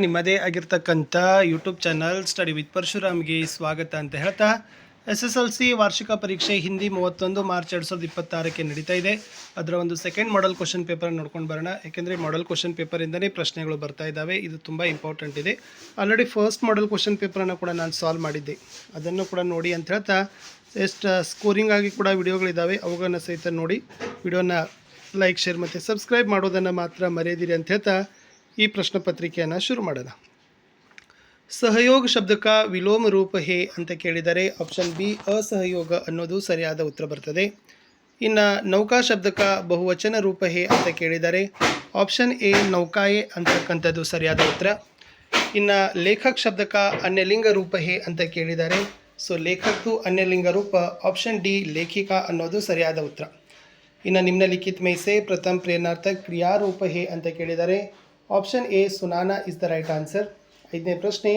ನಿಮ್ಮದೇ ಆಗಿರ್ತಕ್ಕಂಥ YouTube channel study with ಪರಶುರಾಮ್ಗೆ ಸ್ವಾಗತ ಅಂತ ಹೇಳ್ತಾ SSLC ವಾರ್ಷಿಕ ಪರೀಕ್ಷೆ ಹಿಂದಿ 31 ಮಾರ್ಚ್ 2026ಕ್ಕೆ ನಡೀತಾ ಇದೆ. ಅದರ ಒಂದು ಸೆಕೆಂಡ್ ಮಾಡೆಲ್ ಕ್ವಶನ್ ಪೇಪರ್ ನೋಡ್ಕೊಂಡು ಬರೋಣ. ಯಾಕೆಂದರೆ ಮಾಡೆಲ್ ಕ್ವಶನ್ ಪೇಪರಿಂದನೇ ಪ್ರಶ್ನೆಗಳು ಬರ್ತಾ ಇದ್ದಾವೆ. ಇದು ತುಂಬ ಇಂಪಾರ್ಟೆಂಟ್ ಇದೆ. ಆಲ್ರೆಡಿ ಫಸ್ಟ್ ಮಾಡೆಲ್ ಕ್ವಶನ್ ಪೇಪರನ್ನು ಕೂಡ ನಾನು ಸಾಲ್ವ್ ಮಾಡಿದ್ದೆ, ಅದನ್ನು ಕೂಡ ನೋಡಿ ಅಂತ ಹೇಳ್ತಾ ಎಷ್ಟು ಸ್ಕೋರಿಂಗ್ ಆಗಿ ಕೂಡ ವಿಡಿಯೋಗಳಿದ್ದಾವೆ, ಅವುಗಳನ್ನು ಸಹಿತ ನೋಡಿ. ವಿಡಿಯೋನ ಲೈಕ್, ಶೇರ್ ಮತ್ತು ಸಬ್ಸ್ಕ್ರೈಬ್ ಮಾಡೋದನ್ನು ಮಾತ್ರ ಮರೆಯದಿರಿ ಅಂತ ಹೇಳ್ತಾ ಈ ಪ್ರಶ್ನೆ ಪತ್ರಿಕೆಯನ್ನು ಶುರು ಮಾಡೋಣ. ಸಹಯೋಗ ಶಬ್ದಕ ವಿಲೋಮ ರೂಪ ಹೇ ಅಂತ ಕೇಳಿದರೆ ಆಪ್ಷನ್ ಬಿ ಅಸಹಯೋಗ ಅನ್ನೋದು ಸರಿಯಾದ ಉತ್ತರ ಬರ್ತದೆ. ಇನ್ನು ನೌಕಾ ಶಬ್ದಕ ಬಹುವಚನ ರೂಪ ಹೇ ಅಂತ ಕೇಳಿದರೆ ಆಪ್ಷನ್ ಎ ನೌಕಾಯೆ ಅಂತಕ್ಕಂಥದ್ದು ಸರಿಯಾದ ಉತ್ತರ. ಇನ್ನು ಲೇಖಕ್ ಶಬ್ದಕ ಅನ್ಯಲಿಂಗ ರೂಪ ಹೇ ಅಂತ ಕೇಳಿದರೆ ಲೇಖಕ್ದು ಅನ್ಯಲಿಂಗ ರೂಪ ಆಪ್ಷನ್ ಡಿ ಲೇಖಿಕಾ ಅನ್ನೋದು ಸರಿಯಾದ ಉತ್ತರ. ಇನ್ನು ನಿಮ್ನಲಿಖಿತ ಮೈ ಸೆ ಪ್ರಥಮ ಪ್ರೇರಣಾರ್ಥಕ ಕ್ರಿಯಾರೂಪ ಹೇ ಅಂತ ಕೇಳಿದರೆ ಆಪ್ಷನ್ ಎ ಸುನಾನಾ ಇಸ್ ದ ರೈಟ್ ಆನ್ಸರ್. 5ನೇ ಪ್ರಶ್ನೆ,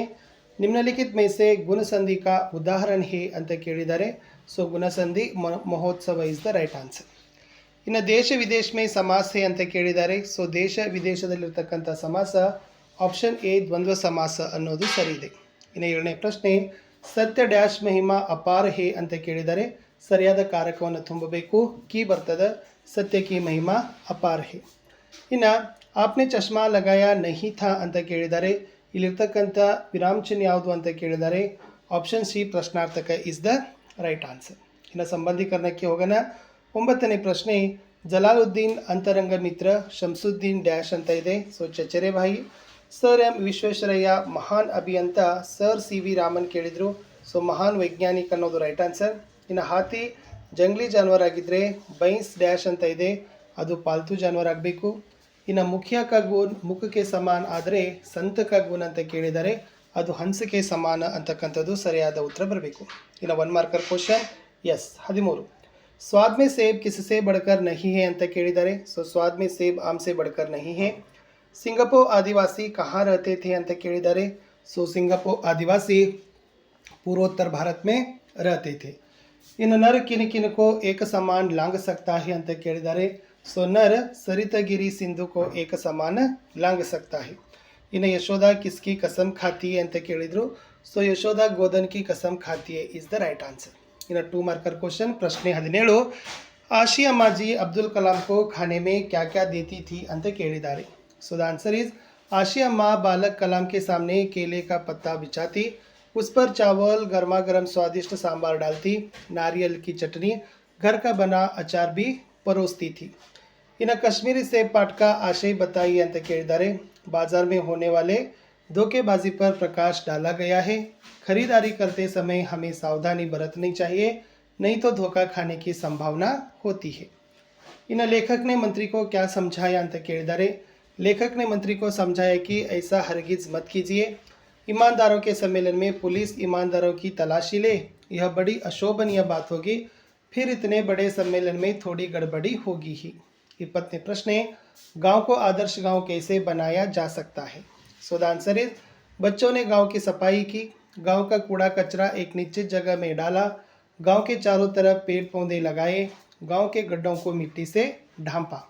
ನಿಮ್ನಲಿಖಿತ ಮೈ ಸೆ ಗುಣಸಂಧಿ ಕಾ ಉದಾಹರಣೆ ಹೇ ಅಂತ ಕೇಳಿದರೆ ಗುಣಸಂಧಿ ಮಹೋತ್ಸವ ಇಸ್ ದ ರೈಟ್ ಆನ್ಸರ್. ಇನ್ನು ದೇಶ ವಿದೇಶ ಮೇ ಸಮಾಸ ಹೇ ಅಂತ ಕೇಳಿದರೆ ದೇಶ ವಿದೇಶದಲ್ಲಿರ್ತಕ್ಕಂಥ ಸಮಾಸ ಆಪ್ಷನ್ ಎ ದ್ವಂದ್ವ ಸಮಾಸ ಅನ್ನೋದು ಸರಿ ಇದೆ. ಇನ್ನು 7ನೇ ಪ್ರಶ್ನೆ, ಸತ್ಯ ಡ್ಯಾಶ್ ಮಹಿಮಾ ಅಪಾರ ಹೇ ಅಂತ ಕೇಳಿದರೆ ಸರಿಯಾದ ಕಾರಕವನ್ನು ತುಂಬಬೇಕು. ಕೀ ಬರ್ತದೆ, ಸತ್ಯ ಕಿ ಮಹಿಮಾ ಅಪಾರ ಹೇ. ಇನ್ನು ಆಪ್ನೆ ಚಶ್ಮಾ ಲಗಾಯ ನಹಿ ಥಾ ಅಂತ ಕೇಳಿದರೆ ಇಲ್ಲಿರ್ತಕ್ಕಂಥ ವಿರಾಮ ಚಿಹ್ನೆ ಯಾವುದು ಅಂತ ಕೇಳಿದರೆ ಆಪ್ಷನ್ ಸಿ ಪ್ರಶ್ನಾರ್ಥಕ ಇಸ್ ದ ರೈಟ್ ಆನ್ಸರ್. ಇನ್ನು ಸಂಬಂಧೀಕರಣಕ್ಕೆ ಹೋಗೋಣ. 9ನೇ ಪ್ರಶ್ನೆ, ಜಲಾಲುದ್ದೀನ್ ಅಂತರಂಗ ಮಿತ್ರ ಶಂಸುದ್ದೀನ್ ಡ್ಯಾಶ್ ಅಂತ ಇದೆ. ಚಚರೆ ಭಾಯಿ. ಸರ್ ಎಂ ವಿಶ್ವೇಶ್ವರಯ್ಯ ಮಹಾನ್ ಅಭಿಯಂತ ಸರ್ ಸಿ ವಿ ರಾಮನ್ ಕೇಳಿದರು. ಮಹಾನ್ ವೈಜ್ಞಾನಿಕ ಅನ್ನೋದು ರೈಟ್ ಆನ್ಸರ್. ಇನ್ನು ಹಾತಿ ಜಂಗ್ಲಿ ಜಾನುವಾರು ಆಗಿದ್ದರೆ ಬೈನ್ಸ್ ಡ್ಯಾಶ್ ಅಂತ ಇದೆ, ಅದು ಪಾಲ್ತು ಜಾನುವಾರು ಆಗಬೇಕು. ಇನ್ನು ಮುಖ್ಯ ಕ ಗುಣ ಮುಖಕ್ಕೆ ಸಮಾನ ಆದರೆ ಸಂತ ಕ ಗುಣ ಅಂತ ಕೇಳಿದರೆ ಅದು ಹಂಸಕ್ಕೆ ಸಮಾನ ಅಂತಕ್ಕಂಥದ್ದು ಸರಿಯಾದ ಉತ್ತರ ಬರಬೇಕು. ಇನ್ನು 1 ಮಾರ್ಕರ್ ಕ್ವಶನ್. ಎಸ್ 13, ಸ್ವಾದ್ ಮೇ ಸೇಬ್ ಕಿಸಸೆ ಬಡ್ಕರ್ ನಹಿ ಹೇ ಅಂತ ಕೇಳಿದರೆ ಸ್ವಾದ್ ಮೇ ಸೇಬ್ ಆಮ್ಸೆ ಬಡ್ಕರ್ ನಹಿ ಹೇ. ಸಿಂಗಪುರ್ ಆದಿವಾಸಿ ಕहाँ रहते थे ಅಂತ ಕೇಳಿದರೆ ಸಿಂಗಪುರ್ ಆದಿವಾಸಿ पूर्वोत्तर भारत में रहते थे. ಇನ್ನು ನರ್ ಕಿನ್ ಕಿನ್ ಕೋ ಏಕ ಸಮಾನ್ ಲಾಂಗ್ ಸಕ್ತಾ ಹೇ ಅಂತ ಕೇಳಿದರೆ ನರ್ ಸರಿತಗಿರಿ ಸಿಂಧು ಕೋ ಏಕ ಸಮಾನ ಲಾಂಗ್ ಸಕ್ತಾ ಹೇ. ಇನ್ನು ಯಶೋಧ ಕಿಸ್ಕಿ ಕಸಮ್ ಖಾತಿ ಅಂತ ಕೇಳಿದರು ಯಶೋಧ ಗೋಧನ್ ಕಿ Kasam ಖಾತಿ is the right answer. ಇನ್ನು 2 ಮಾರ್ಕರ್ ಕ್ವಶನ್. ಪ್ರಶ್ನೆ 17, ಆಶಿಯಾ ಮಾಜಿ ಅಬ್ದುಲ್ ಕಲಾಂ ಕೋ ಖಾನೆ ಮೇ ಕ್ಯಾ ಕ್ಯಾ ದೇತಿ ಥಿ ಅಂತ ಕೇಳಿದ್ದಾರೆ. ದ ಆನ್ಸರ್ ಇಸ್ आशिया माँ बालक कलाम के सामने केले का पत्ता बिछाती, उस पर चावल गर्मा गर्म स्वादिष्ट सांभर डालती, नारियल की चटनी घर का बना अचार भी परोसती थी. इन्हें कश्मीरी सेब पाठ का आशय बताइए ಅಂತ ಕೇಳಿದ್ದಾರೆ. बाजार में होने वाले धोखेबाजी पर प्रकाश डाला गया है. खरीदारी करते समय हमें सावधानी बरतनी चाहिए, नहीं तो धोखा खाने की संभावना होती है. इन्हें लेखक ने मंत्री को क्या समझाया ಅಂತ ಕೇಳಿದ್ದಾರೆ. लेखक ने मंत्री को समझाया कि ऐसा हरगिज मत कीजिए. ईमानदारों के सम्मेलन में पुलिस ईमानदारों की तलाशी ले, यह बड़ी अशोभनीय बात होगी. फिर इतने बड़े सम्मेलन में थोड़ी गड़बड़ी होगी ही. 20वें प्रश्न, गांव को आदर्श गांव कैसे बनाया जा सकता है. द आंसर इज बच्चों ने गांव की सफाई की, गांव का कूड़ा कचरा एक निश्चित जगह में डाला, गांव के चारों तरफ पेड़ पौधे लगाए, गांव के गड्ढों को मिट्टी से ढांपा.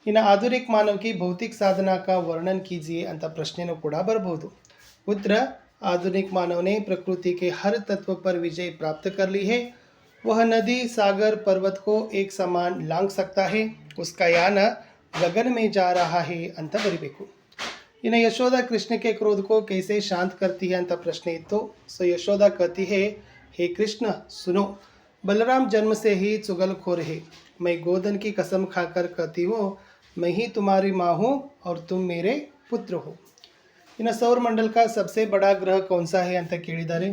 ಇನ್ನು ಆಧುನಿಕ ಮಾನವ की भौतिक साधना का वर्णन कीजिए ಅಂತ ಪ್ರಶ್ನೆನೂ ಕೂಡ ಬರಬಹುದು. उत्तर, आधुनिक मानव ने प्रकृति के हर तत्व पर विजय प्राप्त कर ली है. वह नदी सागर पर्वत को एक समान लांग सकता है, उसका यान गगन में जा रहा है ಅಂತ ಬರೀಬೇಕು. ಇನ್ನು ಯಶೋಧ कृष्ण के क्रोध को कैसे शांत करती है ಅಂತ ಪ್ರಶ್ನೆ ಇತ್ತು. यशोदा कहती है, हे कृष्ण सुनो, बलराम जन्म से ही चुगलखोर है. मैं गोधन की कसम खाकर कहती हूँ, मैं ही तुम्हारी माँ हूँ और तुम मेरे पुत्र हो. इन्हें सौरमंडल का सबसे बड़ा ग्रह कौन सा है ಅಂತ ಕೇಳಿದ್ದಾರೆ.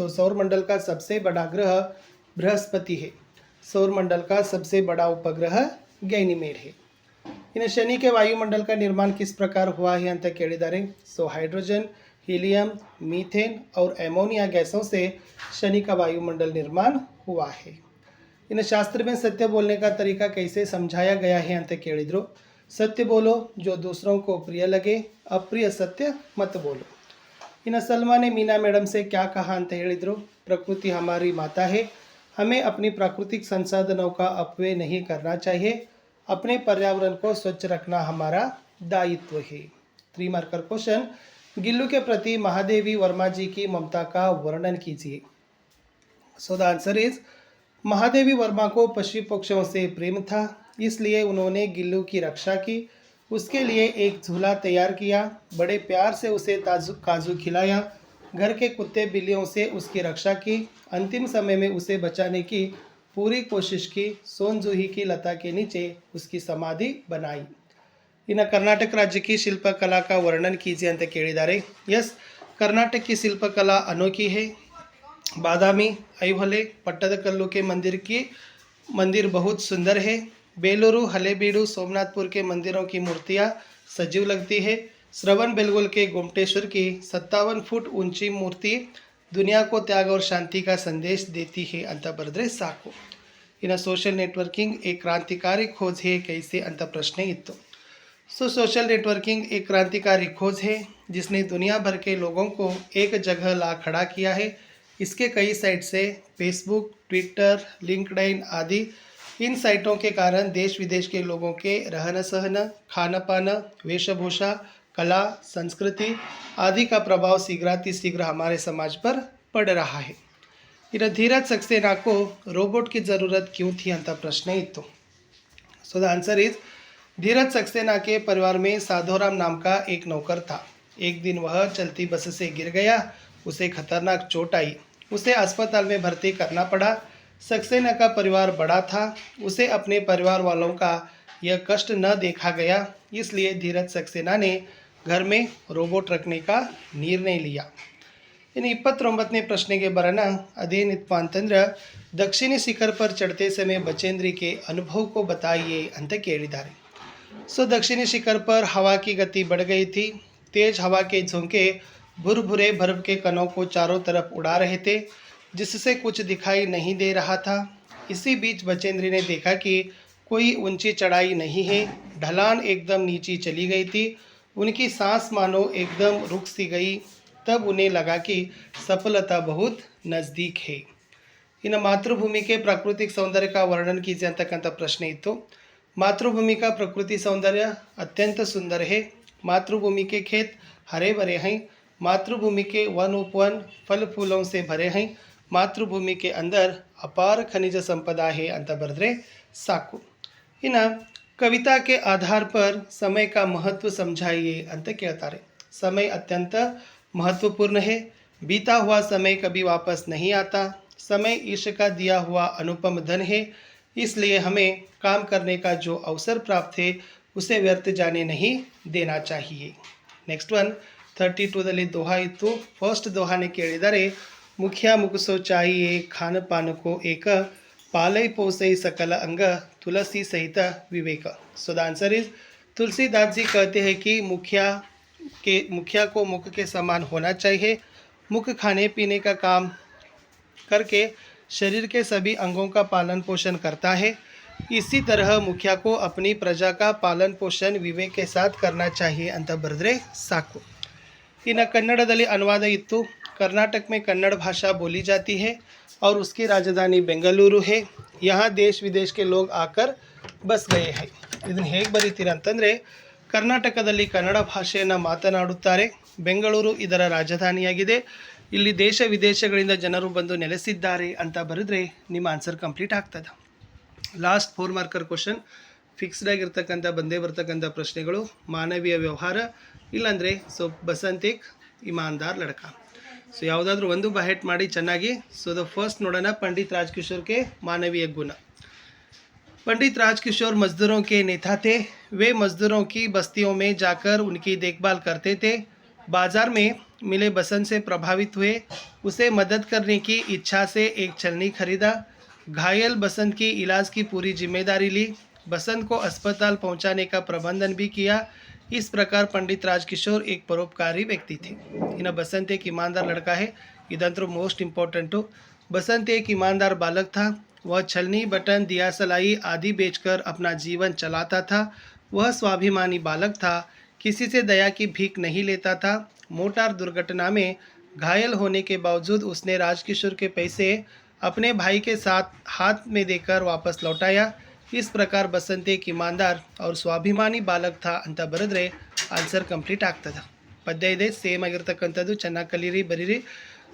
सौरमंडल का सबसे बड़ा ग्रह बृहस्पति है. सौरमंडल का सबसे बड़ा उपग्रह गैनीमेड है. इन्हें शनि के वायुमंडल का निर्माण किस प्रकार हुआ है ಅಂತ ಕೇಳಿದ್ದಾರೆ. हाइड्रोजन, हीलियम, मीथेन और एमोनिया गैसों से शनि का वायुमंडल निर्माण हुआ है. इन्हें शास्त्र में सत्य बोलने का तरीका कैसे समझाया गया है ಅಂತ ಕೇಳಿದರು. सत्य बोलो जो दूसरों को प्रिय लगे, अप्रिय सत्य मत बोलो. इन्हें सलमा ने मीना मैडम से क्या कहा ಅಂತ ಹೇಳಿದರು. प्रकृति हमारी माता है, हमें अपनी प्राकृतिक संसाधनों का अपव्यय नहीं करना चाहिए, अपने पर्यावरण को स्वच्छ रखना हमारा दायित्व है. 3 मार्कर क्वेश्चन, गिल्लू के प्रति महादेवी वर्मा जी की ममता का वर्णन कीजिए। सो the answer is Mahadevi Verma को पशु पक्षियों से प्रेम था, इसलिए उन्होंने गिल्लू की रक्षा की। उसके लिए एक झूला तैयार किया, बड़े प्यार से उसे ताजू काजू खिलाया, घर के कुत्ते बिल्लियों से उसकी रक्षा की, अंतिम समय में उसे बचाने की पूरी कोशिश की। सोनजूही की लता के नीचे उसकी समाधि बनाई। ಇನ್ನು ಕರ್ನಾಟಕ राज्य की शिल्पकला का वर्णन कीजिए ಅಂತ ಕೇಳಿದ್ದಾರೆ। यस, कर्नाटक की शिल्पकला अनोखी है। बादामी, ऐहोले, पट्टदकल्लू के मंदिर बहुत सुंदर है। बेलूरू, हलेबीडू, सोमनाथपुर के मंदिरों की मूर्तियाँ सजीव लगती है। श्रवण बेलगोल के गोमटेश्वर की 57 फुट ऊंची मूर्ति दुनिया को त्याग और शांति का संदेश देती है ಅಂತ ಬರೆದ್ರೆ ಸಾಕು। ಇನ್ನು सोशल नेटवर्किंग एक क्रांतिकारी खोज है कैसे ಅಂತ ಪ್ರಶ್ನೆ ಇತ್ತು। सोशल नेटवर्किंग एक क्रांतिकारी खोज है जिसने दुनिया भर के लोगों को एक जगह ला खड़ा किया है। इसके कई साइट से फेसबुक, ट्विटर, लिंक्डइन आदि इन साइटों के कारण देश विदेश के लोगों के रहन सहन, खान पान, वेशभूषा, कला, संस्कृति आदि का प्रभाव शीघ्र हमारे समाज पर पड़ रहा है। इधर धीरज सक्सेना को रोबोट की ज़रूरत क्यों थी ಅಂತ ಪ್ರಶ್ನೆ ಇತ್ತು। सो द आंसर इज धीरज सक्सेना के परिवार में साधोराम नाम का एक नौकर था। एक दिन वह चलती बस से गिर गया, उसे खतरनाक चोट आई, उसे अस्पताल में भर्ती करना पड़ा। सक्सेना का परिवार बड़ा था, उसे अपने परिवार वालों का यह कष्ट न देखा गया, इसलिए धीरज सक्सेना ने घर में रोबोट रखने का निर्णय लिया। ಇನ್ನು 29ನೇ ಪ್ರಶ್ನೆಗೆ ಬರೋಣ। ಅದೇನಿತ್ತು ಅಂತಂದ್ರೆ ದಕ್ಷಿಣಿ ಶಿಖರ್ ಪರ್ ಚढ़ते समय बचेंद्री के अनुभव को बताइए ಅಂತ ಕೇಳಿದ್ದಾರೆ। सो दक्षिणी शिखर पर हवा की गति बढ़ गई थी। तेज हवा के झोंके भुरभुरे बर्फ के कणों को चारों तरफ उड़ा रहे थे, जिससे कुछ दिखाई नहीं दे रहा था। इसी बीच बचेंद्री ने देखा कि कोई ऊंची चढ़ाई नहीं है, ढलान एकदम नीचे चली गई थी। उनकी सांस मानो एकदम रुक सी गई। तब उन्हें लगा कि सफलता बहुत नज़दीक है। ಇನ್ನು मातृभूमि के प्राकृतिक सौंदर्य का वर्णन कीजिए ಅಂತಕ್ಕಂಥ ಪ್ರಶ್ನೆ ಇತ್ತು। मातृभूमि का प्रकृति सौंदर्य अत्यंत सुंदर है। मातृभूमि के खेत हरे भरे हैं। मातृभूमि के वन उपवन फल फूलों से भरे हैं। मातृभूमि के अंदर अपार खनिज संपदा है ಅಂತ ಬರೆದ್ರೆ ಸಾಕು। ಇನ್ನು कविता के आधार पर समय का महत्व समझाइए ಅಂತ ಕೇಳ್ತಾರೆ। समय अत्यंत महत्वपूर्ण है। बीता हुआ समय कभी वापस नहीं आता। समय ईश्वर का दिया हुआ अनुपम धन है, इसलिए हमें काम करने का जो अवसर प्राप्त है उसे व्यर्थ जाने नहीं देना चाहिए। नेक्स्ट वन 32ದಲ್ಲಿ दोहा इತ್ತು। फर्स्ट दोहाने ಕೇಳಿದರೆ मुखिया मुखसो चाहिए खान पान को एक पालय पोसई सकल अंग तुलसी सहित विवेक। So the answer is Tulsidas ji कहते हैं कि मुखिया को मुख के समान होना चाहिए। मुख खाने पीने का काम करके शरीर के सभी अंगों का पालन पोषण करता है। इसी तरह मुखिया को अपनी प्रजा का पालन पोषण विवेक के साथ करना चाहिए ಅಂತ ಬರೆದ್ರೆ ಸಾಕು। ಇನ್ನು ಕನ್ನಡದಲ್ಲಿ ಅನುವಾದ ಇತ್ತು। कर्नाटक में कन्नड़ भाषा बोली जाती है और उसकी राजधानी बेंगलुरु है। यहाँ देश विदेश के लोग आकर बस गए हैं। ಇದನ್ನು ಹೇಗೆ ಬರೀತೀರ ಅಂತಂದರೆ ಕರ್ನಾಟಕದಲ್ಲಿ ಕನ್ನಡ ಭಾಷೆಯನ್ನು ಮಾತನಾಡುತ್ತಾರೆ, ಬೆಂಗಳೂರು ಇದರ ರಾಜಧಾನಿಯಾಗಿದೆ, ಇಲ್ಲಿ ದೇಶ ವಿದೇಶಗಳಿಂದ ಜನರು ಬಂದು ನೆಲೆಸಿದ್ದಾರೆ ಅಂತ ಬರೆದ್ರೆ ನಿಮ್ಮ ಆನ್ಸರ್ ಕಂಪ್ಲೀಟ್ ಆಗ್ತದೆ। ಲಾಸ್ಟ್ 4 ಮಾರ್ಕರ್ ಕ್ವಶನ್ ಫಿಕ್ಸ್ಡ್ ಆಗಿರ್ತಕ್ಕಂಥ ಬಂದೇ ಬರ್ತಕ್ಕಂಥ ಪ್ರಶ್ನೆಗಳು ಮಾನವೀಯ ವ್ಯವಹಾರ, ಇಲ್ಲಾಂದರೆ ಬಸಂತಿಕ್ ಇಮಾನ್ದಾರ್ ಲಡ್ಕ। ಸೊ ಯಾವುದಾದ್ರೂ ಒಂದು ಬಹೆಟ್ ಮಾಡಿ ಚೆನ್ನಾಗಿ। ಸೊ ದ ಫಸ್ಟ್ ನೋಡೋಣ पंडित राजकिशोर के मानवीय गुण। पंडित राजकिशोर मजदूरों के नेता थे। वे मजदूरों की बस्तियों में जाकर उनकी देखभाल करते थे। बाजार में मिले बसंत से प्रभावित हुए, उसे मदद करने की इच्छा से एक छलनी खरीदा। घायल बसंत की इलाज की पूरी जिम्मेदारी ली। बसंत को अस्पताल पहुंचाने का प्रबंधन भी किया। इस प्रकार पंडित राजकिशोर एक परोपकारी व्यक्ति थे। इन बसंत एक ईमानदार लड़का है, इधर मोस्ट इम्पोर्टेंटू। बसंत एक ईमानदार बालक था। वह छलनी, बटन, दिया सलाई आदि बेचकर अपना जीवन चलाता था। वह स्वाभिमानी बालक था, किसी से दया की भीख नहीं लेता था। मोटार दुर्घटना में घायल होने के बावजूद उसने राजकिशोर के पैसे अपने भाई के साथ हाथ में देकर वापस लौटाया। इस प्रकार बसंत एक ईमानदार और स्वाभिमानी बालक था ಅಂತ ಬರೆದ್ರೆ ಆನ್ಸರ್ ಕಂಪ್ಲೀಟ್ ಆಗ್ತದೆ। ಪದ್ಯ ಇದೆ, ಸೇಮ್ ಆಗಿರ್ತಕ್ಕಂಥದ್ದು, ಚೆನ್ನಾಗಿ ಕಲೀರಿ, ಬರೀರಿ.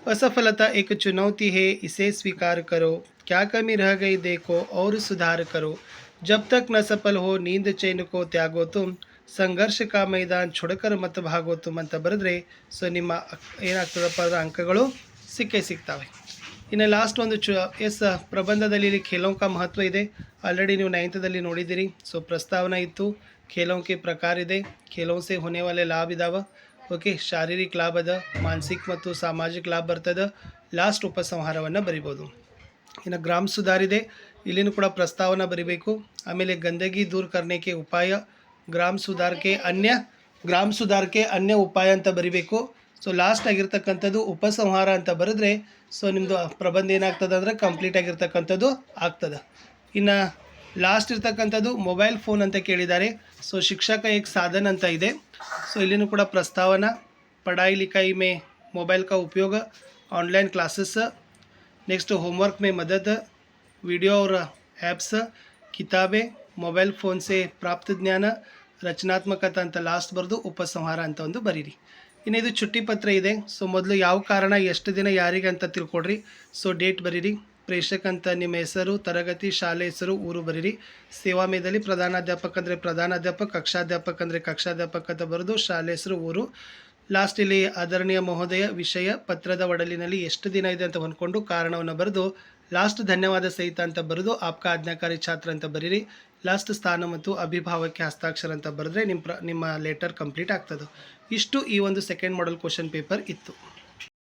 असफलता एक चुनौती है, इसे स्वीकार करो, क्या कमी रह गई देखो और सुधार करो, जब तक न सफल हो नींद चैन को त्यागो तुम, ಸಂಘರ್ಷ ಕಾ ಮೈದಾನ छोड़कर मत भागो तुम ಅಂತ ಬರೆದ್ರೆ ಸೊ ನಿಮ್ಮ ಏನಾಗ್ತದಪ್ಪ ಅದರ ಅಂಕಗಳು ಸಿಗ್ತವೆ. ಇನ್ನು ಲಾಸ್ಟ್ ಒಂದು ಪ್ರಬಂಧದಲ್ಲಿ ಇಲ್ಲಿ ಖೇಲೋಂ ಕಾ ಮಹತ್ವ ಇದೆ. ಆಲ್ರೆಡಿ ನೀವು 9th ನೋಡಿದ್ದೀರಿ. ಸೊ ಪ್ರಸ್ತಾವನಾ ಇತ್ತು, ಖೇಲೋಂ ಕೆ ಪ್ರಕಾರ ಇದೆ, ಖೇಲೋಂ ಸೆ ಹೋನೆ ವಾಲೆ ಲಾಭ ಇದಾವೆ. ಓಕೆ, ಶಾರೀರಿಕ ಲಾಭ ಅದ, ಮಾನಸಿಕ ಮತ್ತು ಸಾಮಾಜಿಕ ಲಾಭ ಬರ್ತದೆ. ಲಾಸ್ಟ್ ಉಪಸಂಹಾರವನ್ನು ಬರಿಬೋದು. ಇನ್ನು ಗ್ರಾಮ ಸುಧಾರಿದೆ, ಇಲ್ಲಿನೂ ಕೂಡ ಪ್ರಸ್ತಾವನ ಬರಿಬೇಕು. ಆಮೇಲೆ ಗಂದಗಿ ದೂರ ಕರ್ನೆಗೆ ಉಪಾಯ, ಗ್ರಾಮ ಸುಧಾರಕ್ಕೆ ಅನ್ಯ ಉಪಾಯ ಅಂತ ಬರಿಬೇಕು. ಸೊ ಲಾಸ್ಟ್ ಆಗಿರ್ತಕ್ಕಂಥದ್ದು ಉಪಸಂಹಾರ ಅಂತ ಬರೆದ್ರೆ ಸೊ ನಿಮ್ಮದು ಪ್ರಬಂಧ ಏನಾಗ್ತದೆ ಅಂದರೆ ಕಂಪ್ಲೀಟ್ ಆಗಿರ್ತಕ್ಕಂಥದ್ದು ಆಗ್ತದೆ. ಇನ್ನು ಲಾಸ್ಟ್ ಇರ್ತಕ್ಕಂಥದ್ದು ಮೊಬೈಲ್ ಫೋನ್ ಅಂತ ಕೇಳಿದ್ದಾರೆ. ಸೊ ಶಿಕ್ಷಕ ಏಕ್ ಸಾಧನ ಅಂತ ಇದೆ. ಸೊ ಇಲ್ಲಿನೂ ಕೂಡ ಪ್ರಸ್ತಾವನಾ, पढ़ाई लिखाई में मोबाइल का उपयोग, ऑनलाइन क्लासेस, नेक्स्ट होमवर्क में मदद, वीडियो और ऐप्स, किताबें, मोबाइल फ़ोन से प्राप्त ज्ञान, ರಚನಾತ್ಮಕತೆ ಅಂತ ಲಾಸ್ಟ್ ಬರೆದು ಉಪಸಂಹಾರ ಅಂತ ಒಂದು ಬರೀರಿ. ಇನ್ನು ಇದು ಚುಟ್ಟಿ ಪತ್ರ ಇದೆ. ಸೊ ಮೊದಲು ಯಾವ ಕಾರಣ, ಎಷ್ಟು ದಿನ, ಯಾರಿಗೆ ಅಂತ ತಿಳ್ಕೊಡ್ರಿ. ಸೊ ಡೇಟ್ ಬರೀರಿ. ಪ್ರೇಷಕ ಅಂತ ನಿಮ್ಮ ಹೆಸರು, ತರಗತಿ, ಶಾಲೆ ಹೆಸರು, ಊರು ಬರೀರಿ. ಸೇವಾ ಮೇದಲ್ಲಿ ಪ್ರಧಾನಾಧ್ಯಾಪಕ ಅಂದರೆ ಪ್ರಧಾನಾಧ್ಯಾಪಕ, ಕಕ್ಷಾಧ್ಯಾಪಕ ಅಂದರೆ ಕಕ್ಷಾಧ್ಯಾಪಕ ಅಂತ ಬರೆದು ಶಾಲೆ ಹೆಸರು, ಊರು. ಲಾಸ್ಟ್ ಇಲ್ಲಿ ಆದರಣೀಯ ಮಹೋದಯ, ವಿಷಯ, ಪತ್ರದ ಒಡಲಿನಲ್ಲಿ ಎಷ್ಟು ದಿನ ಇದೆ ಅಂತ ಹೊಂದ್ಕೊಂಡು ಕಾರಣವನ್ನು ಬರೆದು ಲಾಸ್ಟ್ ಧನ್ಯವಾದ ಸಹಿತ ಅಂತ ಬರೆದು ಆಪ್ಕ ಆಜ್ಞಾಕಾರಿ ಛಾತ್ರ ಅಂತ ಬರೀರಿ. ಲಾಸ್ಟ್ ಸ್ಥಾನ ಮತ್ತು ಅಭಿಭಾವಕ್ಕೆ ಹಸ್ತಾಕ್ಷರ ಅಂತ ಬರೆದ್ರೆ ನಿಮ್ಮ ಲೆಟರ್ ಕಂಪ್ಲೀಟ್ ಆಗ್ತದೆ. ಇಷ್ಟು ಈ ಒಂದು ಸೆಕೆಂಡ್ ಮಾಡೆಲ್ ಕ್ವಶನ್ ಪೇಪರ್ ಇತ್ತು.